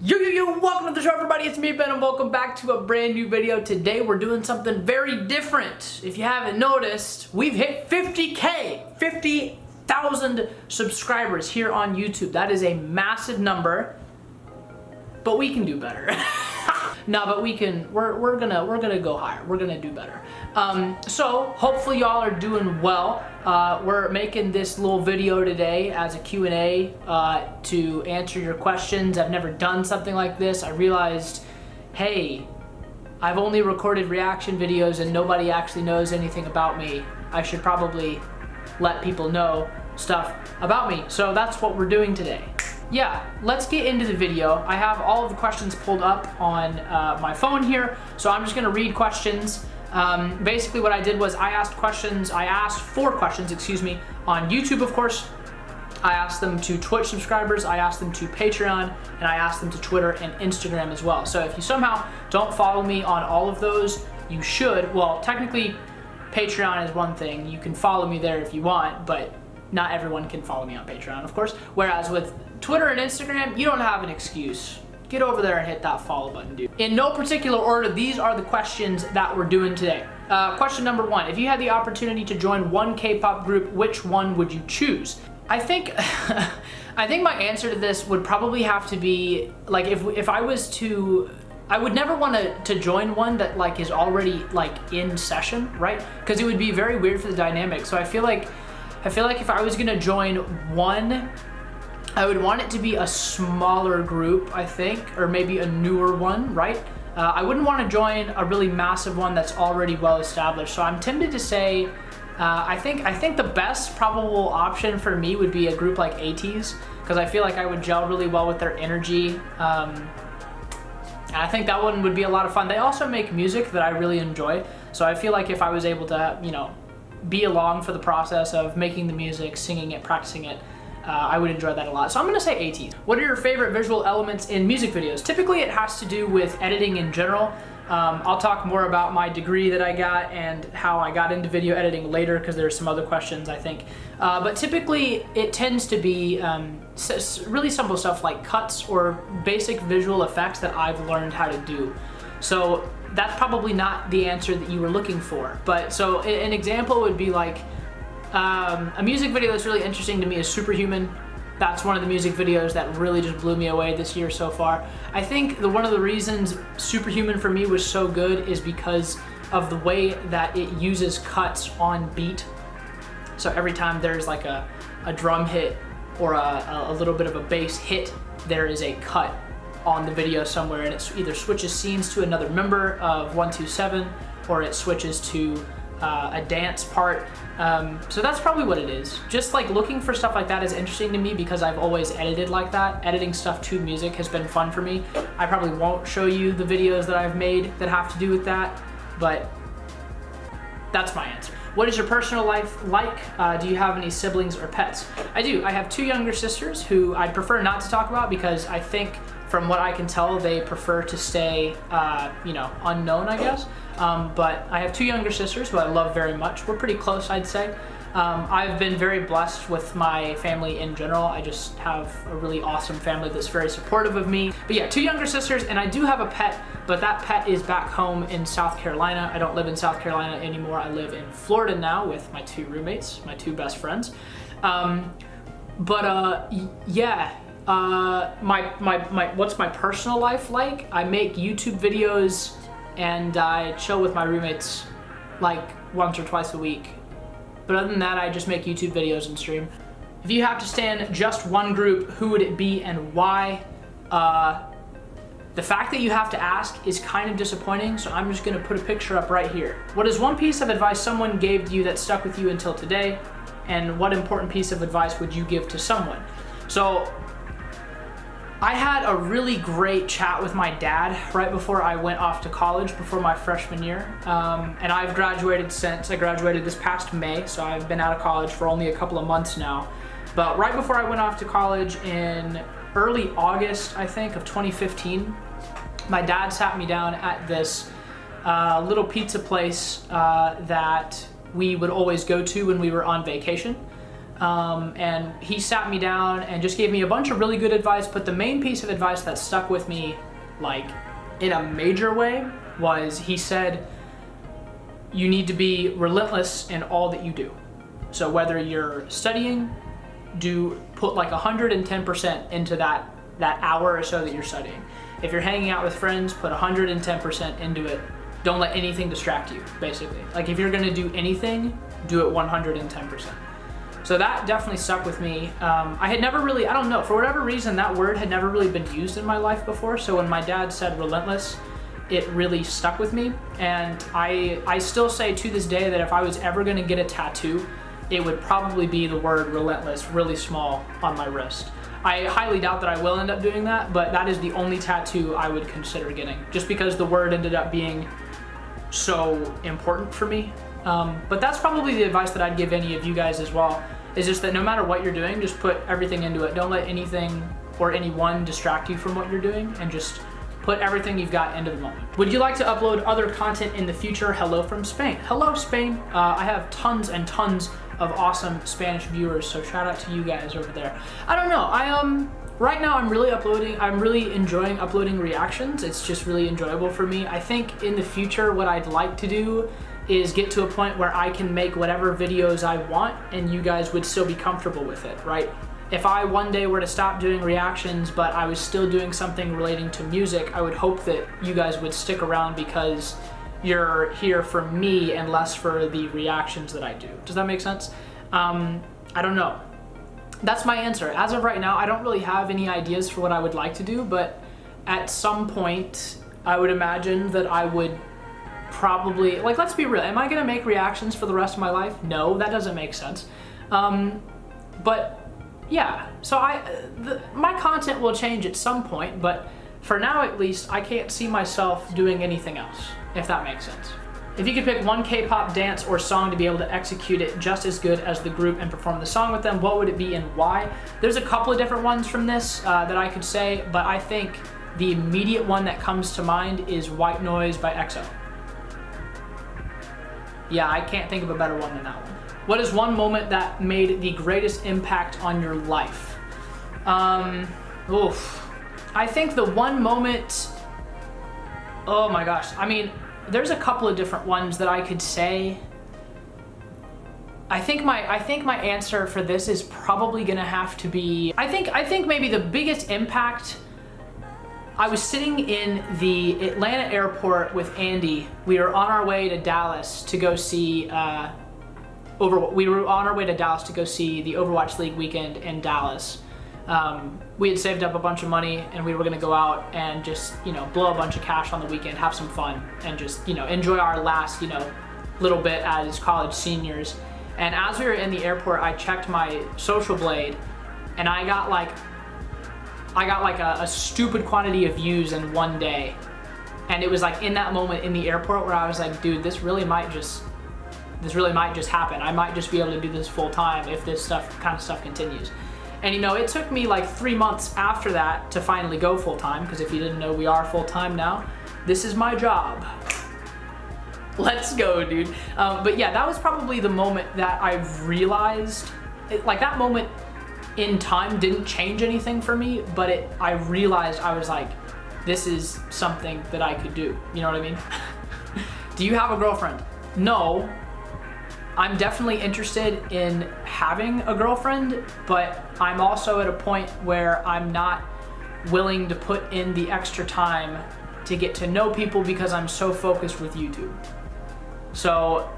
Yo, welcome to the show, everybody. It's me, Ben, and welcome back to a brand new video. Today, we're doing something very different. If you haven't noticed, we've hit 50K, 50,000 subscribers here on YouTube. That is a massive number, but we can do better. No, but we're gonna go higher. We're gonna do better. So hopefully y'all are doing well. We're making this little video today as a Q&A to answer your questions. I've never done something like this. I realized, hey, I've only recorded reaction videos and nobody actually knows anything about me. I should probably let people know stuff about me. So that's what we're doing today. Yeah, let's get into the video. I have all of the questions pulled up on my phone here, so I'm just gonna read questions. Basically what I did was I asked four questions, on YouTube, of course. I asked them to Twitch subscribers, I asked them to Patreon, and I asked them to Twitter and Instagram as well. So if you somehow don't follow me on all of those, you should. Well, technically, Patreon is one thing. You can follow me there if you want, but not everyone can follow me on Patreon, of course. Whereas with Twitter and Instagram, you don't have an excuse. Get over there and hit that follow button, dude. In no particular order, these are the questions that we're doing today. Question number one, if you had the opportunity to join one K-pop group, which one would you choose? I think my answer to this would probably have to be, like, if I was to, I would never want to join one that like is already like in session, right? Because it would be very weird for the dynamic. So I feel like if I was gonna join one, I would want it to be a smaller group, I think, or maybe a newer one, right? I wouldn't want to join a really massive one that's already well established. So I'm tempted to say, I think the best probable option for me would be a group like i-dle, because I feel like I would gel really well with their energy. And I think that one would be a lot of fun. They also make music that I really enjoy. So I feel like if I was able to, you know, be along for the process of making the music, singing it, practicing it, I would enjoy that a lot. So I'm gonna say i-dle. What are your favorite visual elements in music videos? Typically it has to do with editing in general. I'll talk more about my degree that I got and how I got into video editing later, because there's some other questions, I think. But typically it tends to be really simple stuff like cuts or basic visual effects that I've learned how to do. So that's probably not the answer that you were looking for. But so an example would be like, a music video that's really interesting to me is Superhuman. That's one of the music videos that really just blew me away this year so far. I think one of the reasons Superhuman for me was so good is because of the way that it uses cuts on beat. So every time there's like a drum hit or a little bit of a bass hit, there is a cut on the video somewhere, and it either switches scenes to another member of 127 or it switches to a dance part. So that's probably what it is. Just like looking for stuff like that is interesting to me because I've always edited like that. Editing stuff to music has been fun for me. I probably won't show you the videos that I've made that have to do with that, but that's my answer. What is your personal life like? Do you have any siblings or pets? I do. I have two younger sisters who I'd prefer not to talk about because I think from what I can tell, they prefer to stay, unknown, I guess. But I have two younger sisters who I love very much. We're pretty close, I'd say. I've been very blessed with my family in general. I just have a really awesome family that's very supportive of me. But yeah, two younger sisters, and I do have a pet, but that pet is back home in South Carolina. I don't live in South Carolina anymore. I live in Florida now with my two roommates, my two best friends. What's my personal life like? I make YouTube videos and I chill with my roommates like once or twice a week. But other than that, I just make YouTube videos and stream. If you have to stand just one group, who would it be and why? The fact that you have to ask is kind of disappointing, so I'm just gonna put a picture up right here. What is one piece of advice someone gave to you that stuck with you until today? And what important piece of advice would you give to someone? So, I had a really great chat with my dad right before I went off to college, before my freshman year. And I've graduated since. I graduated this past May, so I've been out of college for only a couple of months now. But right before I went off to college in early August, I think, of 2015, my dad sat me down at this little pizza place that we would always go to when we were on vacation. and he sat me down and just gave me a bunch of really good advice, but the main piece of advice that stuck with me, like, in a major way, was he said, you need to be relentless in all that you do. So whether you're studying, put like 110% into that hour or so that you're studying. If you're hanging out with friends, put 110% into it. Don't let anything distract you, basically. Like, if you're gonna do anything, do it 110%. So that definitely stuck with me. I had never really, I don't know, for whatever reason, that word had never really been used in my life before. So when my dad said relentless, it really stuck with me. And I still say to this day that if I was ever gonna get a tattoo, it would probably be the word relentless really small on my wrist. I highly doubt that I will end up doing that, but that is the only tattoo I would consider getting, just because the word ended up being so important for me. But that's probably the advice that I'd give any of you guys as well, is just that no matter what you're doing, just put everything into it. Don't let anything or anyone distract you from what you're doing, and just put everything you've got into the moment. Would you like to upload other content in the future? Hello from Spain. Hello, Spain. I have tons and tons of awesome Spanish viewers, so shout out to you guys over there. I don't know, right now I'm really enjoying uploading reactions. It's just really enjoyable for me. I think in the future what I'd like to do is get to a point where I can make whatever videos I want and you guys would still be comfortable with it, right? If I one day were to stop doing reactions but I was still doing something relating to music, I would hope that you guys would stick around because you're here for me and less for the reactions that I do. Does that make sense? I don't know. That's my answer. As of right now, I don't really have any ideas for what I would like to do, but at some point, I would imagine that I would probably, like, let's be real, am I gonna make reactions for the rest of my life? No, that doesn't make sense. But yeah, so my content will change at some point, but for now at least, I can't see myself doing anything else, if that makes sense. If you could pick one K-pop dance or song to be able to execute it just as good as the group and perform the song with them, what would it be and why? There's a couple of different ones from this that I could say, but I think the immediate one that comes to mind is White Noise by EXO. Yeah, I can't think of a better one than that one. What is one moment that made the greatest impact on your life? I think the one moment, oh my gosh, I mean, there's a couple of different ones that I could say. I think my answer for this is probably gonna have to be, I think maybe the biggest impact, I was sitting in the Atlanta airport with Andy. We were on our way to Dallas to go see, the Overwatch League weekend in Dallas. We had saved up a bunch of money and we were gonna go out and just, blow a bunch of cash on the weekend, have some fun, and just, enjoy our last, little bit as college seniors. And as we were in the airport, I checked my social blade and I got like a stupid quantity of views in one day. And it was like in that moment in the airport where I was like, dude, this really might just happen. I might just be able to do this full time if this kind of stuff continues. And it took me like 3 months after that to finally go full time, because if you didn't know, we are full time now. This is my job. Let's go, dude. But yeah, that was probably the moment that I realized, like that moment in time didn't change anything for me, but I realized I was like, this is something that I could do. You know what I mean? Do you have a girlfriend? No. I'm definitely interested in having a girlfriend, but I'm also at a point where I'm not willing to put in the extra time to get to know people because I'm so focused with YouTube. So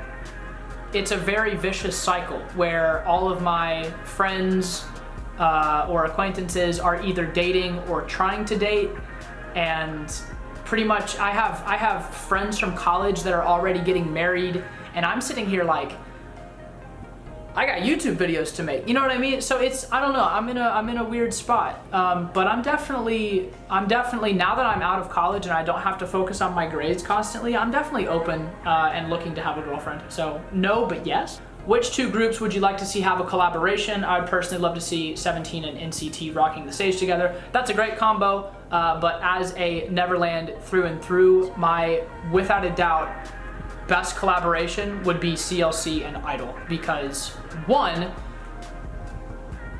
it's a very vicious cycle where all of my friends or acquaintances are either dating or trying to date, and pretty much I have friends from college that are already getting married, and I'm sitting here like, I got YouTube videos to make, you know what I mean? So it's, I don't know, I'm in a weird spot. But I'm definitely, now that I'm out of college and I don't have to focus on my grades constantly, I'm definitely open and looking to have a girlfriend. So no, but yes. Which two groups would you like to see have a collaboration? I would personally love to see 17 and NCT rocking the stage together. That's a great combo, but as a Neverland through and through, my, without a doubt, best collaboration would be CLC and i-dle, because one,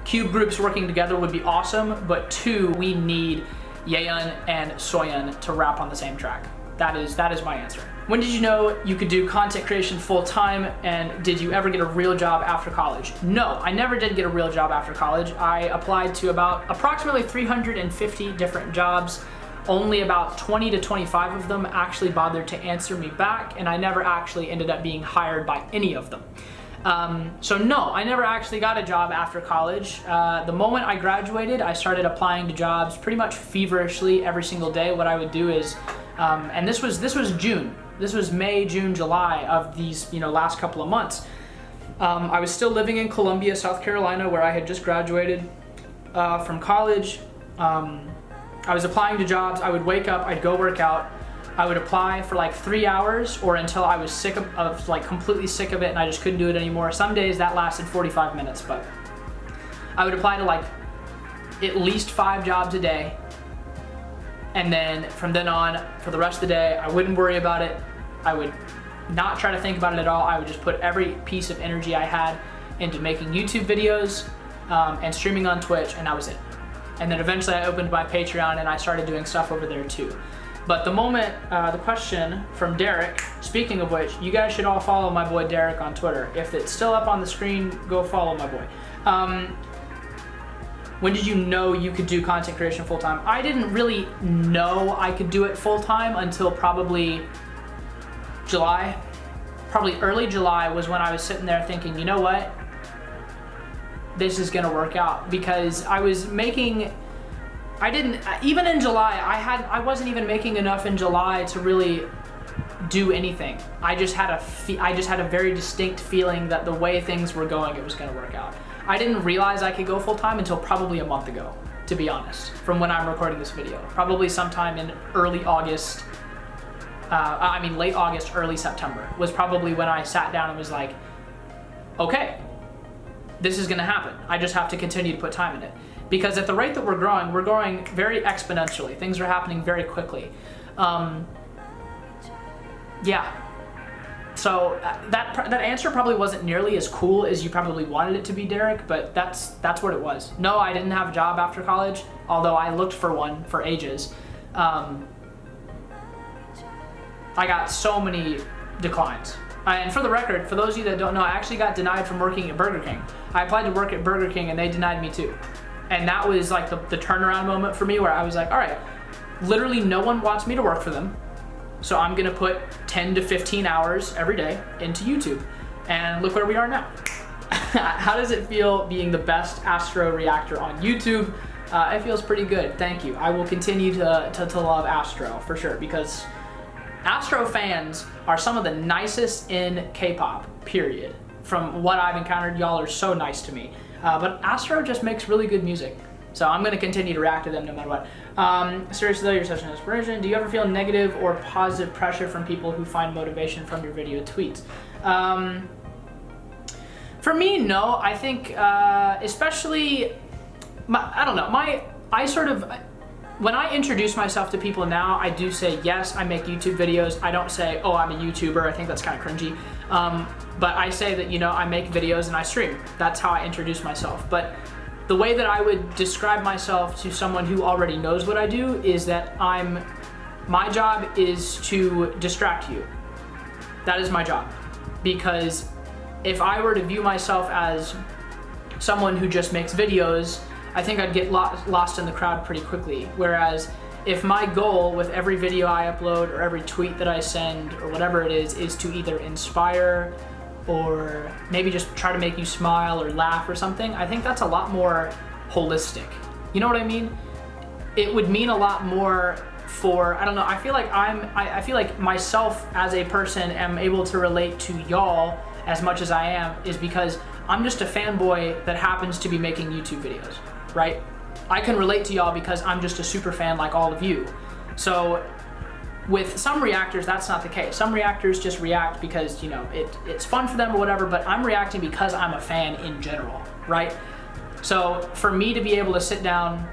cube groups working together would be awesome, but 2, we need Yeon and Soyeon to rap on the same track. That is my answer. When did you know you could do content creation full time, and did you ever get a real job after college? No, I never did get a real job after college. I applied to approximately 350 different jobs. Only about 20 to 25 of them actually bothered to answer me back, and I never actually ended up being hired by any of them. So no, I never actually got a job after college. The moment I graduated, I started applying to jobs pretty much feverishly every single day. What I would do is, and this was June. This was May, June, July of these last couple of months. I was still living in Columbia, South Carolina, where I had just graduated from college. I was applying to jobs. I would wake up, I'd go work out. I would apply for like 3 hours, or until I was sick of like completely sick of it and I just couldn't do it anymore. Some days that lasted 45 minutes, but I would apply to like at least 5 jobs a day. And then from then on, for the rest of the day, I wouldn't worry about it. I would not try to think about it at all. I would just put every piece of energy I had into making YouTube videos and streaming on Twitch, and that was it. And then eventually I opened my Patreon and I started doing stuff over there too. But the moment, the question from Derek, speaking of which, you guys should all follow my boy Derek on Twitter. If it's still up on the screen, go follow my boy. When did you know you could do content creation full time? I didn't really know I could do it full time until probably July. Probably early July was when I was sitting there thinking, you know what? This is gonna work out, because I was making, even in July, I wasn't even making enough in July to really do anything. I just had a very distinct feeling that the way things were going, it was gonna work out. I didn't realize I could go full time until probably a month ago, to be honest, from when I'm recording this video. Probably sometime in early August, late August, early September was probably when I sat down and was like, okay, this is gonna happen. I just have to continue to put time in it. Because at the rate that we're growing very exponentially. Things are happening very quickly. Yeah. So that answer probably wasn't nearly as cool as you probably wanted it to be, Derek, but that's what it was. No, I didn't have a job after college, although I looked for one for ages. I got so many declines. And for the record, for those of you that don't know, I actually got denied from working at Burger King. I applied to work at Burger King and they denied me too. And that was like the turnaround moment for me, where I was like, all right, literally no one wants me to work for them. So I'm gonna put 10 to 15 hours every day into YouTube. And look where we are now. How does it feel being the best Astro reactor on YouTube? It feels pretty good, thank you. I will continue to love Astro for sure, because Astro fans are some of the nicest in K-pop, period. From what I've encountered, y'all are so nice to me. But Astro just makes really good music. So I'm gonna continue to react to them no matter what. Seriously though, you're such an inspiration. Do you ever feel negative or positive pressure from people who find motivation from your video tweets? For me, no. I think, especially, when I introduce myself to people now, I do say, yes, I make YouTube videos. I don't say, oh, I'm a YouTuber. I think that's kind of cringy. But I say that, I make videos and I stream. That's how I introduce myself. But the way that I would describe myself to someone who already knows what I do is that my job is to distract you. That is my job. Because if I were to view myself as someone who just makes videos, I think I'd get lost in the crowd pretty quickly. Whereas if my goal with every video I upload or every tweet that I send or whatever it is to either inspire or maybe just try to make you smile or laugh or something, I think that's a lot more holistic. You know what I mean? It would mean a lot more for, I don't know, I feel like I feel like myself as a person am able to relate to y'all as much as I am, is because I'm just a fanboy that happens to be making YouTube videos, right? I can relate to y'all because I'm just a super fan like all of you. So with some reactors, that's not the case. Some reactors just react because, it's fun for them or whatever, but I'm reacting because I'm a fan in general, right? So for me to be able to sit down,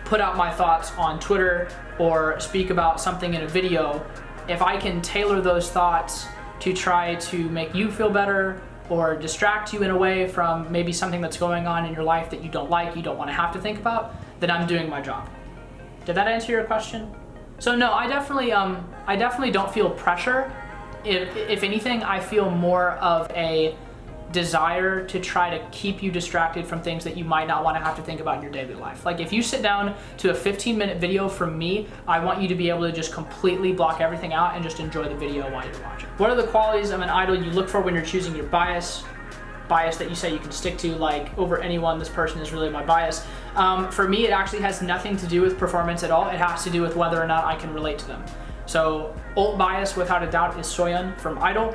put out my thoughts on Twitter or speak about something in a video, if I can tailor those thoughts to try to make you feel better or distract you in a way from maybe something that's going on in your life that you don't like, you don't want to have to think about, then I'm doing my job. Did that answer your question? So no, I definitely don't feel pressure. If anything, I feel more of a desire to try to keep you distracted from things that you might not want to have to think about in your daily life. Like if you sit down to a 15-minute video from me, I want you to be able to just completely block everything out and just enjoy the video while you're watching. What are the qualities of an idol you look for when you're choosing your bias that you say you can stick to, like over anyone, this person is really my bias? For me, it actually has nothing to do with performance at all. It has to do with whether or not I can relate to them. So ult bias, without a doubt, is Soyeon from i-dle.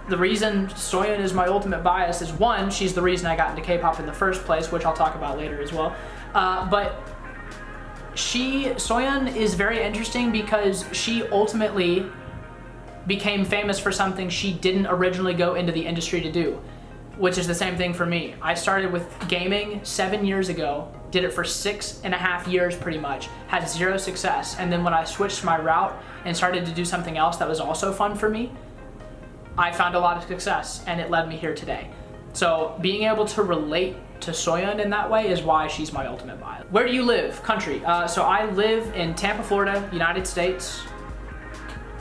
The reason Soyeon is my ultimate bias is, one, she's the reason I got into K-pop in the first place, which I'll talk about later as well. But Soyeon is very interesting because she ultimately became famous for something she didn't originally go into the industry to do, which is the same thing for me. I started with gaming 7 years ago, did it for 6.5 years pretty much, had zero success, and then when I switched my route and started to do something else that was also fun for me, I found a lot of success, and it led me here today. So being able to relate to Soyeon in that way is why she's my ultimate bias. Where do you live? Country. So I live in Tampa, Florida, United States.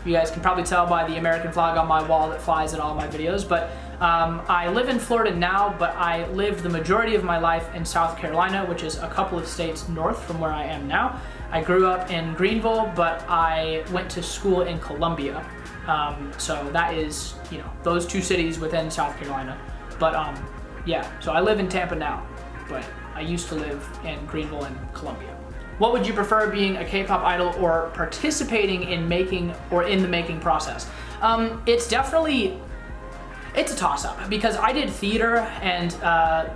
You guys can probably tell by the American flag on my wall that flies in all my videos, but I live in Florida now, but I lived the majority of my life in South Carolina, which is a couple of states north from where I am now. I grew up in Greenville, but I went to school in Columbia. So that is, you know, those two cities within South Carolina. But yeah, so I live in Tampa now, but I used to live in Greenville and Columbia. What would you prefer, being a K-pop idol or participating in the making process? It's a toss-up because I did theater and I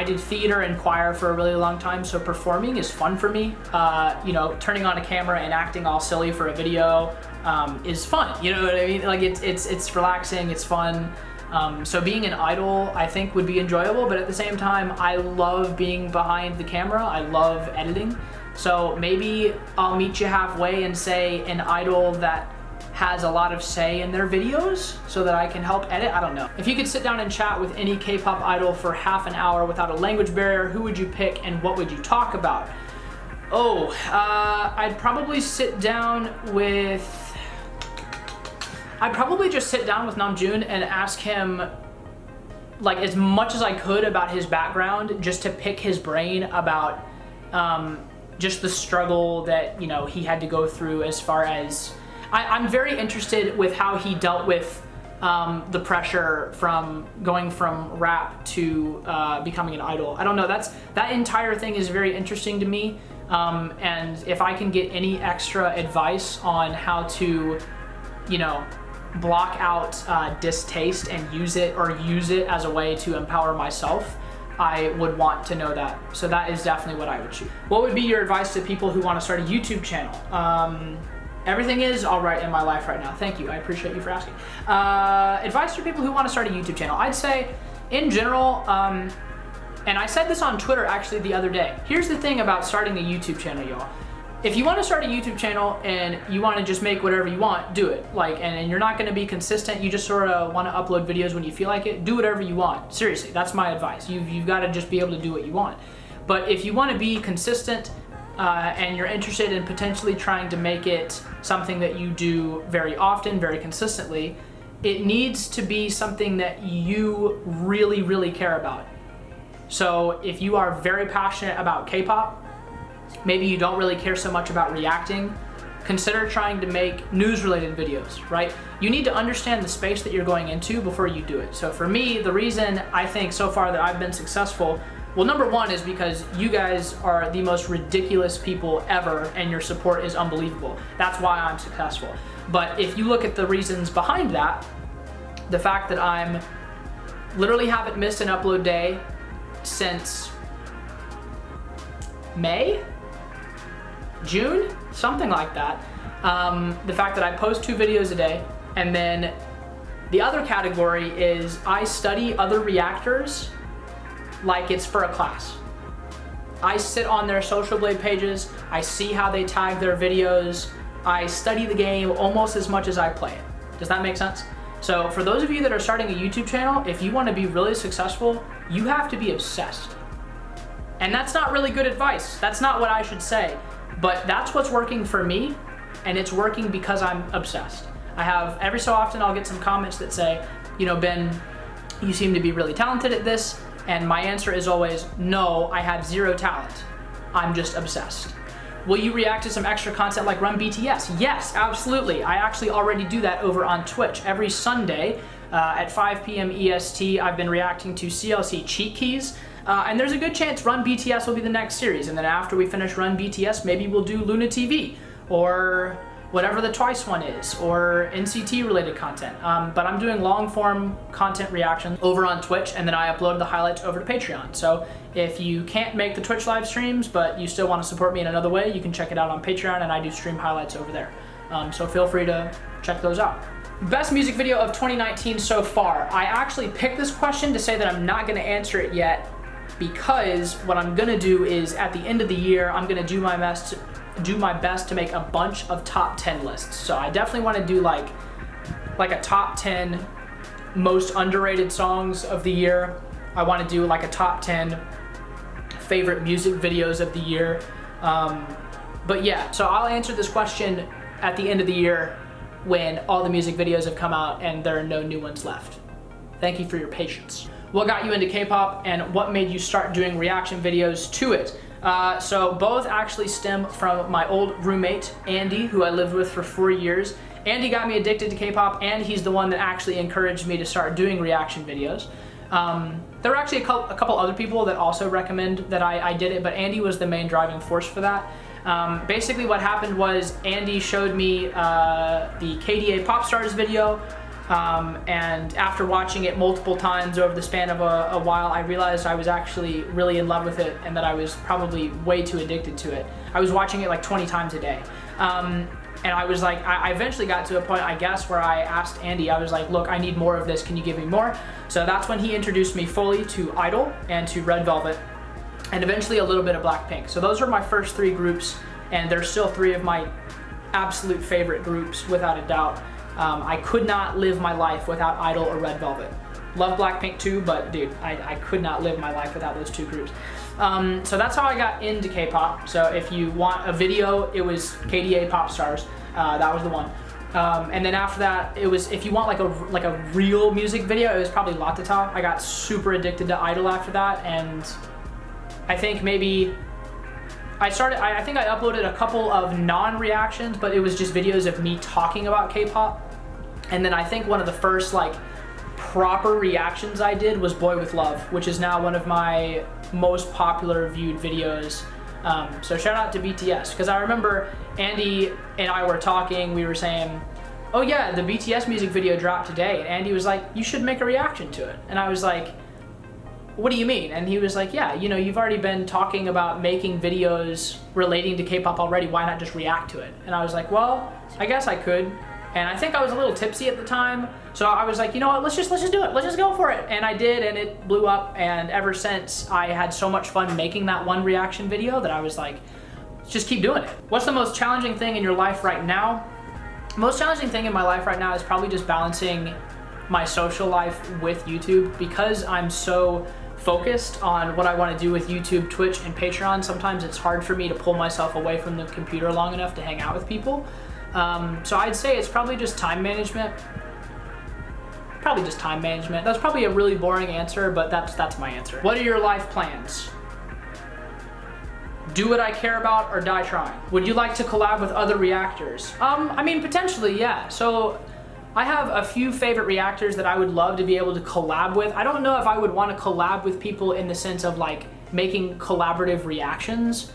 did theater and choir for a really long time, so performing is fun for me. Turning on a camera and acting all silly for a video is fun. You know what I mean? Like it's relaxing, it's fun. So being an idol, I think, would be enjoyable, but at the same time, I love being behind the camera. I love editing. So maybe I'll meet you halfway and say an idol that has a lot of say in their videos so that I can help edit. I don't know. If you could sit down and chat with any K-pop idol for half an hour without a language barrier, who would you pick and what would you talk about? I'd probably just sit down with Namjoon and ask him like as much as I could about his background, just to pick his brain about just the struggle that, you know, he had to go through. As far as I'm very interested with how he dealt with the pressure from going from rap to becoming an idol. I don't know, that entire thing is very interesting to me, and if I can get any extra advice on how to, you know, block out distaste and use it as a way to empower myself, I would want to know that. So that is definitely what I would choose. What would be your advice to people who want to start a YouTube channel? Everything is all right in my life right now. Thank you, I appreciate you for asking. Advice for people who want to start a YouTube channel. I'd say, in general, and I said this on Twitter actually the other day. Here's the thing about starting a YouTube channel, y'all. If you want to start a YouTube channel and you want to just make whatever you want, do it. And you're not going to be consistent. You just sort of want to upload videos when you feel like it. Do whatever you want. Seriously, that's my advice. You've got to just be able to do what you want. But if you want to be consistent and you're interested in potentially trying to make it something that you do very often, very consistently, it needs to be something that you really, really care about. So if you are very passionate about K-pop, maybe you don't really care so much about reacting, consider trying to make news-related videos, right? You need to understand the space that you're going into before you do it. So for me, the reason I think so far that I've been successful, well, number one is because you guys are the most ridiculous people ever and your support is unbelievable. That's why I'm successful. But if you look at the reasons behind that, the fact that I'm literally haven't missed an upload day since May? June? Something like that. The fact that I post 2 videos a day, and then the other category is I study other reactors like it's for a class. I sit on their social blade pages, I see how they tag their videos, I study the game almost as much as I play it. Does that make sense? So for those of you that are starting a YouTube channel, if you want to be really successful, you have to be obsessed. And that's not really good advice. That's not what I should say. But that's what's working for me, and it's working because I'm obsessed. I have, every so often I'll get some comments that say, you know, Ben, you seem to be really talented at this. And my answer is always, no, I have zero talent. I'm just obsessed. Will you react to some extra content like Run BTS? Yes, absolutely. I actually already do that over on Twitch. Every Sunday at 5 p.m. EST, I've been reacting to CLC cheat keys. And there's a good chance Run BTS will be the next series. And then after we finish Run BTS, maybe we'll do Luna TV or whatever the Twice one is, or NCT related content. But I'm doing long form content reaction over on Twitch, and then I upload the highlights over to Patreon. So if you can't make the Twitch live streams, but you still want to support me in another way, you can check it out on Patreon, and I do stream highlights over there. So feel free to check those out. Best music video of 2019 so far. I actually picked this question to say that I'm not gonna answer it yet, because what I'm gonna do is at the end of the year, I'm gonna do my best to make a bunch of top 10 lists. So I definitely want to do like a top 10 most underrated songs of the year. I want to do like a top 10 favorite music videos of the year. But yeah, so I'll answer this question at the end of the year when all the music videos have come out and there are no new ones left. Thank you for your patience. What got you into K-pop, and what made you start doing reaction videos to it? So both actually stem from my old roommate, Andy, who I lived with for 4 years. Andy got me addicted to K-pop, and he's the one that actually encouraged me to start doing reaction videos. There were actually a couple other people that also recommend that I did it, but Andy was the main driving force for that. Basically what happened was Andy showed me the KDA Pop Stars video, and after watching it multiple times over the span of a while, I realized I was actually really in love with it, and that I was probably way too addicted to it. I was watching it like 20 times a day. And I was like, I eventually got to a point, I guess, where I asked Andy, I was like, look, I need more of this, can you give me more? So that's when he introduced me fully to i-dle and to Red Velvet, and eventually a little bit of Blackpink. So those were my first 3 groups, and they're still 3 of my absolute favorite groups, without a doubt. I could not live my life without i-dle or Red Velvet. Love Blackpink too, but dude, I could not live my life without those 2 groups. So that's how I got into K-pop. So if you want a video, it was KDA Pop Stars. That was the one. And then after that, it was, if you want like a real music video, it was probably Latata. I got super addicted to i-dle after that, and I think maybe I think I uploaded a couple of non-reactions, but it was just videos of me talking about K-pop. And then I think one of the first like proper reactions I did was Boy With Love, which is now one of my most popular viewed videos. So shout out to BTS, because I remember Andy and I were talking, we were saying, oh yeah, the BTS music video dropped today, and Andy was like, you should make a reaction to it. And I was like, what do you mean? And he was like, yeah, you know, you've already been talking about making videos relating to K-pop already, why not just react to it? And I was like, well, I guess I could. And I think I was a little tipsy at the time, so I was like, you know what, let's just do it, let's just go for it. And I did, and it blew up, and ever since I had so much fun making that one reaction video that I was like, let's just keep doing it. What's the most challenging thing in your life right now? The most challenging thing in my life right now is probably just balancing my social life with YouTube, because I'm so focused on what I want to do with YouTube, Twitch, and Patreon. Sometimes it's hard for me to pull myself away from the computer long enough to hang out with people. So I'd say it's probably just time management. Probably just time management. That's probably a really boring answer, but that's my answer. What are your life plans? Do what I care about or die trying. Would you like to collab with other reactors? I mean, potentially, yeah. So I have a few favorite reactors that I would love to be able to collab with. I don't know if I would want to collab with people in the sense of like making collaborative reactions,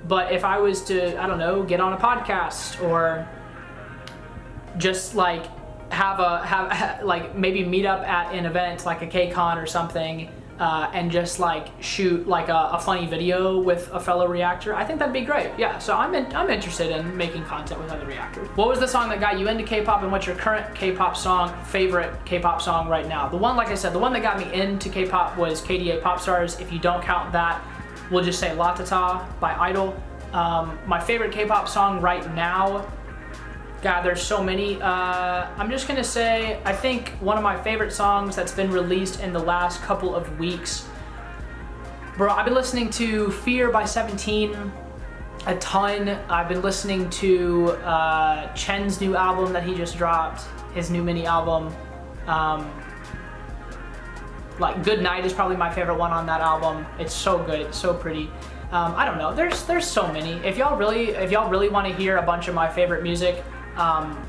but if I was to, I don't know, get on a podcast or just like like maybe meet up at an event like a K-Con or something, and just like shoot like a funny video with a fellow reactor, I think that'd be great. Yeah, so I'm interested in making content with other reactors. What was the song that got you into K-pop, and what's your current K-pop song, favorite K-pop song right now? The one, like I said, the one that got me into K-pop was KDA Pop Stars. If you don't count that, we'll just say Latata by i-dle. My favorite K-pop song right now, God, there's so many. I'm just gonna say, I think one of my favorite songs that's been released in the last couple of weeks. Bro, I've been listening to Fear by 17 a ton. I've been listening to Chen's new album that he just dropped, his new mini album. Like Good Night is probably my favorite one on that album. It's so good, it's so pretty. I don't know, there's so many. If y'all really want to hear a bunch of my favorite music,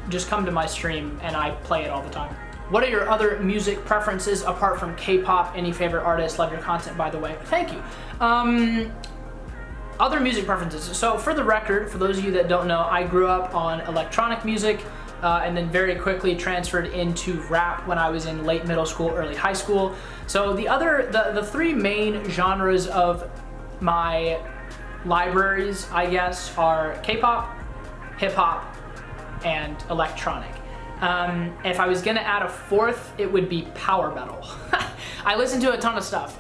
just come to my stream and I play it all the time. What are your other music preferences apart from K-pop? Any favorite artists? Love your content, by the way. Thank you. Other music preferences. So for the record, for those of you that don't know, I grew up on electronic music and then very quickly transferred into rap when I was in late middle school, early high school. So the three main genres of my libraries, I guess, are K-pop, hip-hop, and electronic. If I was gonna add a fourth, it would be power metal. I listen to a ton of stuff.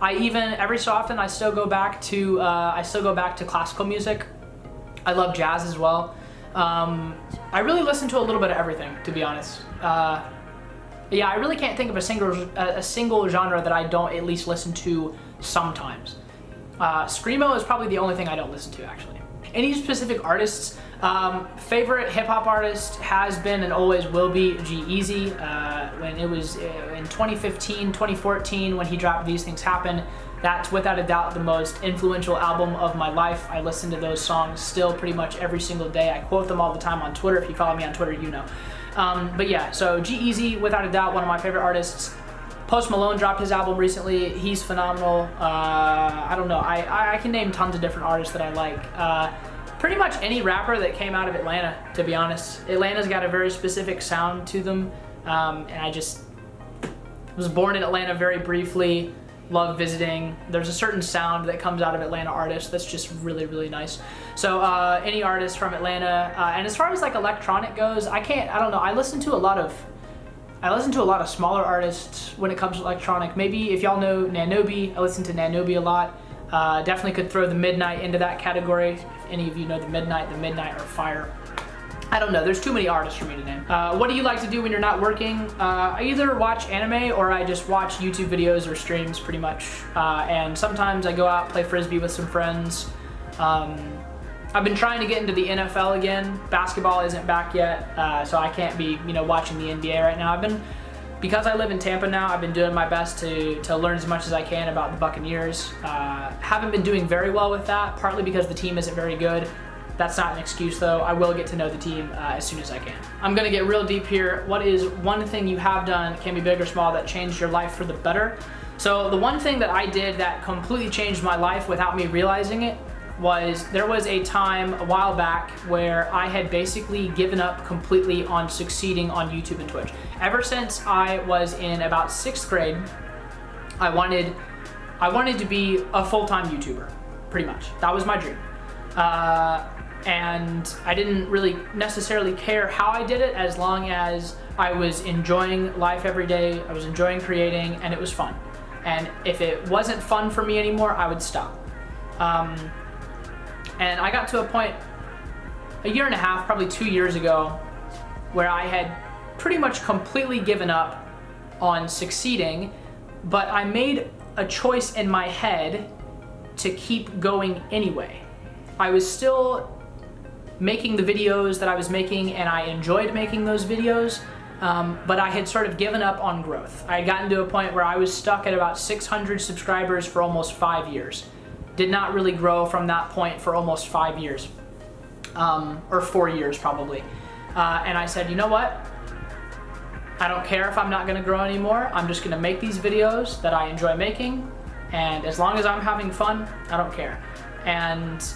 I even, every so often, I still go back to classical music. I love jazz as well. I really listen to a little bit of everything, to be honest. Yeah, I really can't think of a single genre that I don't at least listen to sometimes. Screamo is probably the only thing I don't listen to, actually. Any specific artists? Favorite hip-hop artist has been and always will be g-eazy. When it was in 2015, 2014, when he dropped These Things Happen, that's without a doubt the most influential album of my life. I listen to those songs still pretty much every single day. I quote them all the time on Twitter. If you follow me on Twitter, you know. But yeah, so g-eazy, without a doubt, one of my favorite artists. Post Malone dropped his album recently. He's phenomenal. I don't know. I can name tons of different artists that I like. Pretty much any rapper that came out of Atlanta, to be honest. Atlanta's got a very specific sound to them, and I just was born in Atlanta very briefly, love visiting. There's a certain sound that comes out of Atlanta artists that's just really, really nice. So any artist from Atlanta, and as far as like electronic goes, I don't know, I listen to a lot of smaller artists when it comes to electronic. Maybe if y'all know Nanobi, I listen to Nanobi a lot. Definitely could throw the Midnight into that category. If any of you know the Midnight are fire. I don't know, there's too many artists for me to name. What do you like to do when you're not working? I either watch anime or I just watch YouTube videos or streams pretty much. And sometimes I go out, play Frisbee with some friends. I've been trying to get into the NFL again. Basketball isn't back yet, so I can't be, watching the NBA right now. Because I live in Tampa now, I've been doing my best to learn as much as I can about the Buccaneers. Haven't been doing very well with that, partly because the team isn't very good. That's not an excuse though. I will get to know the team as soon as I can. I'm gonna get real deep here. What is one thing you have done, can be big or small, that changed your life for the better? So the one thing that I did that completely changed my life without me realizing it was there was a time a while back where I had basically given up completely on succeeding on YouTube and Twitch. Ever since I was in about 6th grade, I wanted to be a full-time YouTuber, pretty much. That was my dream. And I didn't really necessarily care how I did it as long as I was enjoying life every day, I was enjoying creating, and it was fun. And if it wasn't fun for me anymore, I would stop. And I got to a point a year and a half, probably 2 years ago, where I had pretty much completely given up on succeeding, but I made a choice in my head to keep going anyway. I was still making the videos that I was making and I enjoyed making those videos, but I had sort of given up on growth. I had gotten to a point where I was stuck at about 600 subscribers for almost 5 years. Did not really grow from that point for almost 5 years, or 4 years probably. And I said, you know what? I don't care if I'm not gonna grow anymore. I'm just gonna make these videos that I enjoy making, and as long as I'm having fun, I don't care. And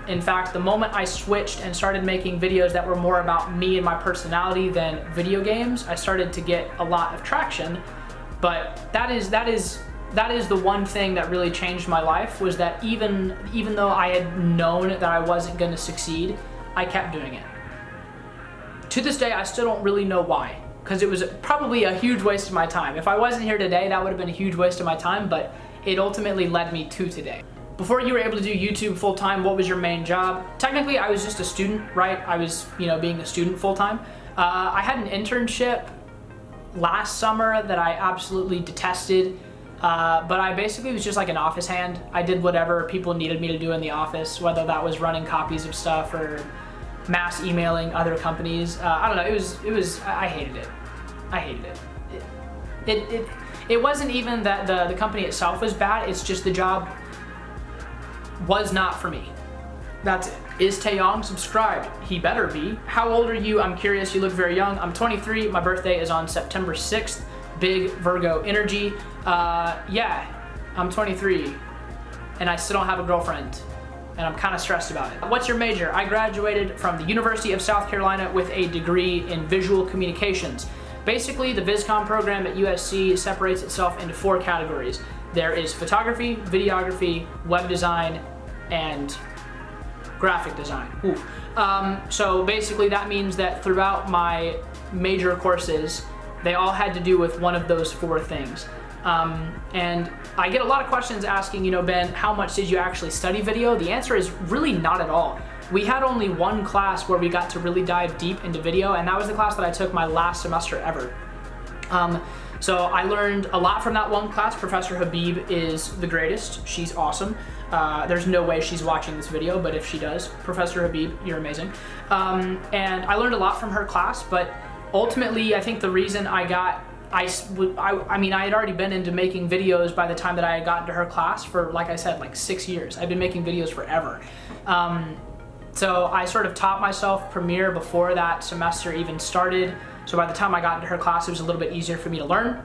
in fact, the moment I switched and started making videos that were more about me and my personality than video games, I started to get a lot of traction. But that is the one thing that really changed my life, was that even though I had known that I wasn't gonna succeed, I kept doing it. To this day, I still don't really know why, because it was probably a huge waste of my time. If I wasn't here today, that would have been a huge waste of my time, but it ultimately led me to today. before you were able to do YouTube full time, what was your main job? Technically, I was just a student, right? I was, being a student full time. I had an internship last summer that I absolutely detested, but I basically was just like an office hand. I did whatever people needed me to do in the office, whether that was running copies of stuff or mass emailing other companies. I don't know. I hated it. I hated it. It wasn't even that the company itself was bad. It's just the job was not for me. That's it. Is Taeyong subscribed? He better be. How old are you? I'm curious. You look very young. I'm 23. My birthday is on September 6th. Big Virgo energy. Yeah, I'm 23 and I still don't have a girlfriend and I'm kind of stressed about it. What's your major? I graduated from the University of South Carolina with a degree in visual communications. Basically, the VisCom program at USC separates itself into 4 categories. There is photography, videography, web design, and graphic design. So basically that means that throughout my major courses, they all had to do with one of those 4 things. And I get a lot of questions asking, Ben, how much did you actually study video? The answer is really not at all. We had only one class where we got to really dive deep into video, and that was the class that I took my last semester ever. So I learned a lot from that one class. Professor Habib is the greatest. She's awesome. There's no way she's watching this video, but if she does, Professor Habib, you're amazing. And I learned a lot from her class, but ultimately I think the reason I had already been into making videos by the time that I had gotten to her class for, like I said, like 6 years. I've been making videos forever. So I sort of taught myself Premiere before that semester even started. So by the time I got into her class, it was a little bit easier for me to learn.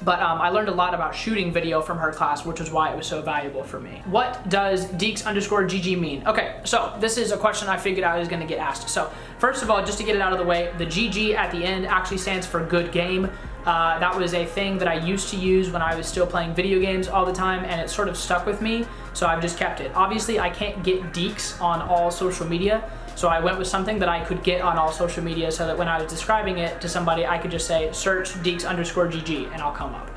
But I learned a lot about shooting video from her class, which is why it was so valuable for me. What does Deacs_GG mean? Okay, so this is a question I figured I was gonna get asked. So first of all, just to get it out of the way, the GG at the end actually stands for good game. That was a thing that I used to use when I was still playing video games all the time, and it sort of stuck with me, so I've just kept it. Obviously, I can't get Deacs on all social media, so I went with something that I could get on all social media so that when I was describing it to somebody, I could just say, search Deacs_GG, and I'll come up.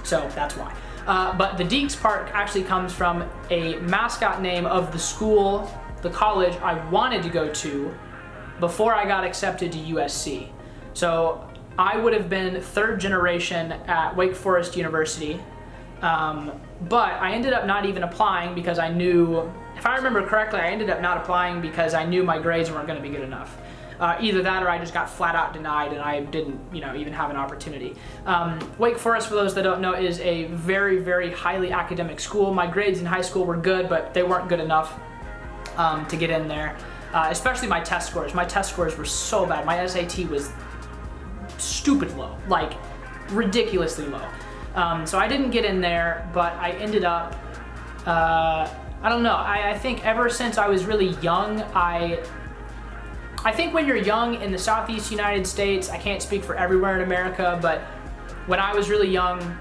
So that's why. But the Deacs part actually comes from a mascot name of the school, the college I wanted to go to before I got accepted to USC. So I would have been 3rd generation at Wake Forest University, but I ended up not even applying because I knew, if I remember correctly, I ended up not applying because I knew my grades weren't going to be good enough. Either that or I just got flat out denied and I didn't, even have an opportunity. Wake Forest, for those that don't know, is a very, very highly academic school. My grades in high school were good, but they weren't good enough to get in there, especially my test scores. My test scores were so bad. My SAT was stupid low, like ridiculously low. So I didn't get in there, but I ended up, I don't know, I think ever since I was really young, I think when you're young in the Southeast United States, I can't speak for everywhere in America, but when I was really young,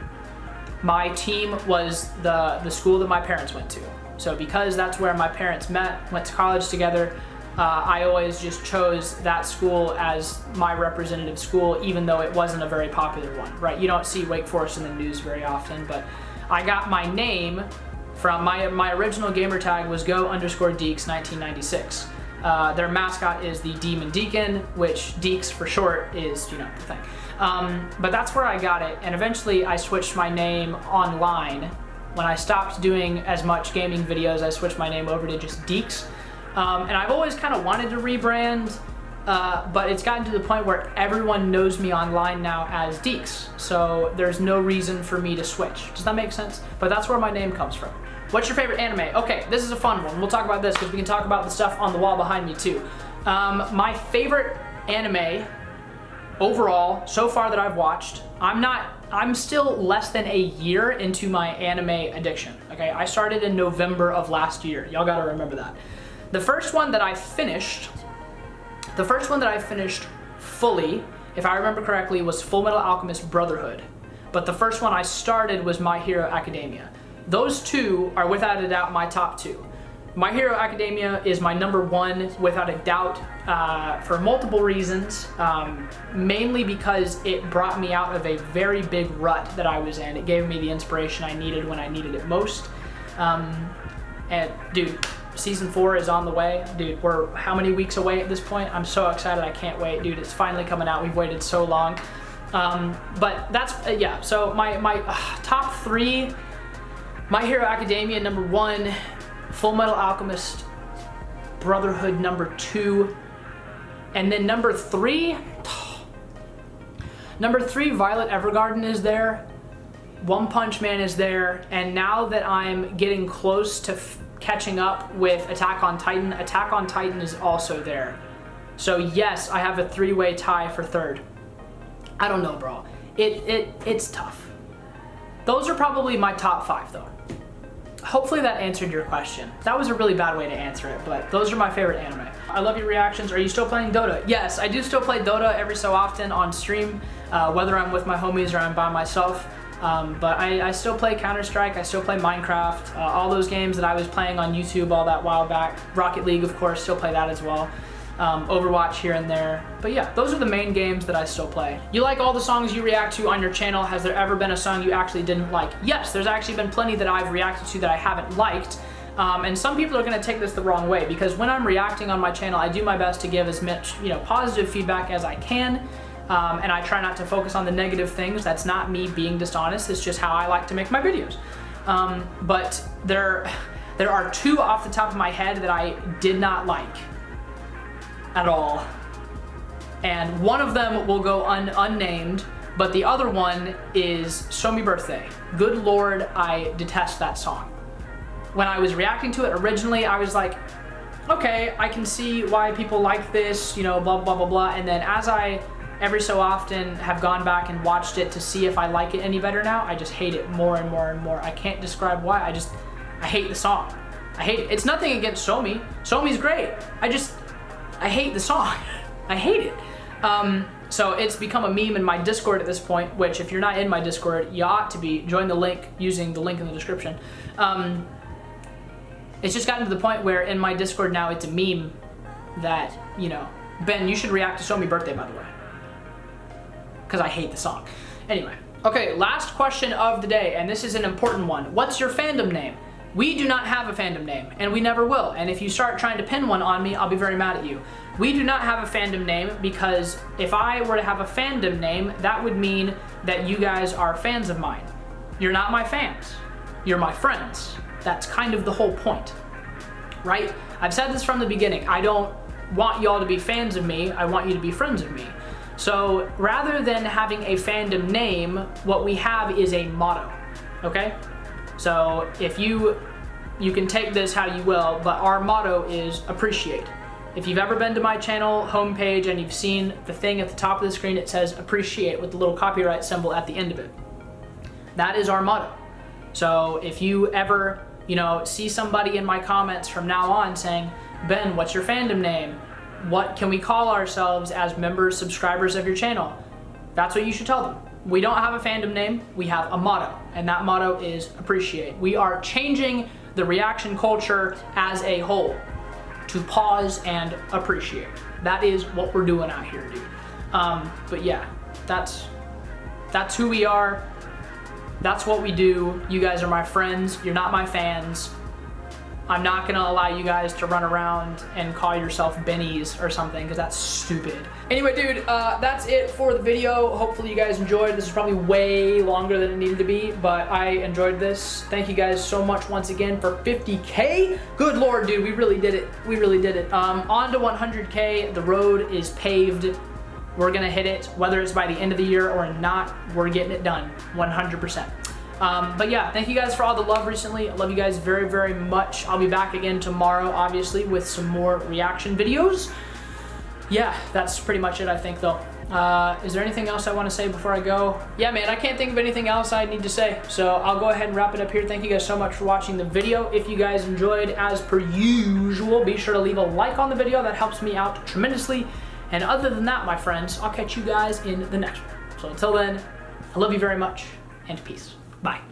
my team was the school that my parents went to. So because that's where my parents met, went to college together, I always just chose that school as my representative school, even though it wasn't a very popular one, right? You don't see Wake Forest in the news very often, but I got my name from my original gamer tag was go_Deacs 1996. Their mascot is the Demon Deacon, which Deacs for short is, the thing. But that's where I got it, and eventually I switched my name online. When I stopped doing as much gaming videos, I switched my name over to just Deacs. And I've always kind of wanted to rebrand, but it's gotten to the point where everyone knows me online now as Deacs, so there's no reason for me to switch. Does that make sense? But that's where my name comes from. What's your favorite anime? Okay, this is a fun one. We'll talk about this because we can talk about the stuff on the wall behind me too. My favorite anime overall so far that I've watched, I'm still less than a year into my anime addiction. Okay, I started in November of last year. Y'all gotta remember that. The first one that I finished fully, if I remember correctly, was Fullmetal Alchemist Brotherhood. But the first one I started was My Hero Academia. Those two are without a doubt my top 2. My Hero Academia is my #1 without a doubt for multiple reasons, mainly because it brought me out of a very big rut that I was in. It gave me the inspiration I needed when I needed it most. And dude, season 4 is on the way. Dude, we're how many weeks away at this point? I'm so excited, I can't wait. Dude, it's finally coming out. We've waited so long. But that's, yeah, so my top 3, My Hero Academia number 1, Full Metal Alchemist Brotherhood number 2, and then number 3, Violet Evergarden is there, One Punch Man is there, and now that I'm getting close to catching up with Attack on Titan is also there. So yes, I have a 3-way tie for 3rd. I don't know, bro. It's tough. Those are probably my top 5 though. Hopefully that answered your question. That was a really bad way to answer it, but those are my favorite anime. I love your reactions. Are you still playing Dota? Yes, I do still play Dota every so often on stream, whether I'm with my homies or I'm by myself. But I still play Counter-Strike, I still play Minecraft, all those games that I was playing on YouTube all that while back. Rocket League, of course, still play that as well. Overwatch here and there. But yeah, those are the main games that I still play. You like all the songs you react to on your channel. Has there ever been a song you actually didn't like? Yes, there's actually been plenty that I've reacted to that I haven't liked. And some people are gonna take this the wrong way, because when I'm reacting on my channel, I do my best to give as much, positive feedback as I can. And I try not to focus on the negative things. That's not me being dishonest, it's just how I like to make my videos. But there are 2 off the top of my head that I did not like at all. And one of them will go unnamed, but the other one is Show Me Birthday. Good Lord, I detest that song. When I was reacting to it originally, I was like, okay, I can see why people like this, blah, blah, blah, blah. And then as I every so often have gone back and watched it to see if I like it any better now, I just hate it more and more and more. I can't describe why. I hate the song. I hate it. It's nothing against Show Me. Show Me's great. I hate the song. I hate it. So it's become a meme in my Discord at this point, which if you're not in my Discord, you ought to be. Join the link using the link in the description. It's just gotten to the point where in my Discord now it's a meme that, Ben, you should react to Show Me Birthday, by the way. Because I hate the song. Anyway, okay, last question of the day, and this is an important one. What's your fandom name? We do not have a fandom name, and we never will. And if you start trying to pin one on me, I'll be very mad at you. We do not have a fandom name, because if I were to have a fandom name, that would mean that you guys are fans of mine. You're not my fans. You're my friends. That's kind of the whole point, right? I've said this from the beginning. I don't want y'all to be fans of me. I want you to be friends of me. So rather than having a fandom name, what we have is a motto, okay? So if you can take this how you will, but our motto is appreciate. If you've ever been to my channel homepage and you've seen the thing at the top of the screen, it says appreciate with the little copyright symbol at the end of it. That is our motto. So if you ever, see somebody in my comments from now on saying, Ben, what's your fandom name? What can we call ourselves as members, subscribers of your channel? That's what you should tell them. We don't have a fandom name, we have a motto, and that motto is appreciate. We are changing the reaction culture as a whole to pause and appreciate. That is what we're doing out here, dude. But yeah, that's who we are. That's what we do. You guys are my friends. You're not my fans. I'm not gonna allow you guys to run around and call yourself Bennies or something, because that's stupid. Anyway, dude, that's it for the video. Hopefully you guys enjoyed. This is probably way longer than it needed to be, but I enjoyed this. Thank you guys so much once again for 50K. Good Lord, dude, we really did it. We really did it. On to 100K, the road is paved. We're gonna hit it, whether it's by the end of the year or not, we're getting it done, 100%. But yeah, thank you guys for all the love recently. I love you guys very, very much. I'll be back again tomorrow, obviously, with some more reaction videos. Yeah, that's pretty much it, I think, though. Is there anything else I want to say before I go? Yeah, man, I can't think of anything else I need to say. So I'll go ahead and wrap it up here. Thank you guys so much for watching the video. If you guys enjoyed, as per usual, be sure to leave a like on the video. That helps me out tremendously. And other than that, my friends, I'll catch you guys in the next one. So until then, I love you very much, and peace. Bye.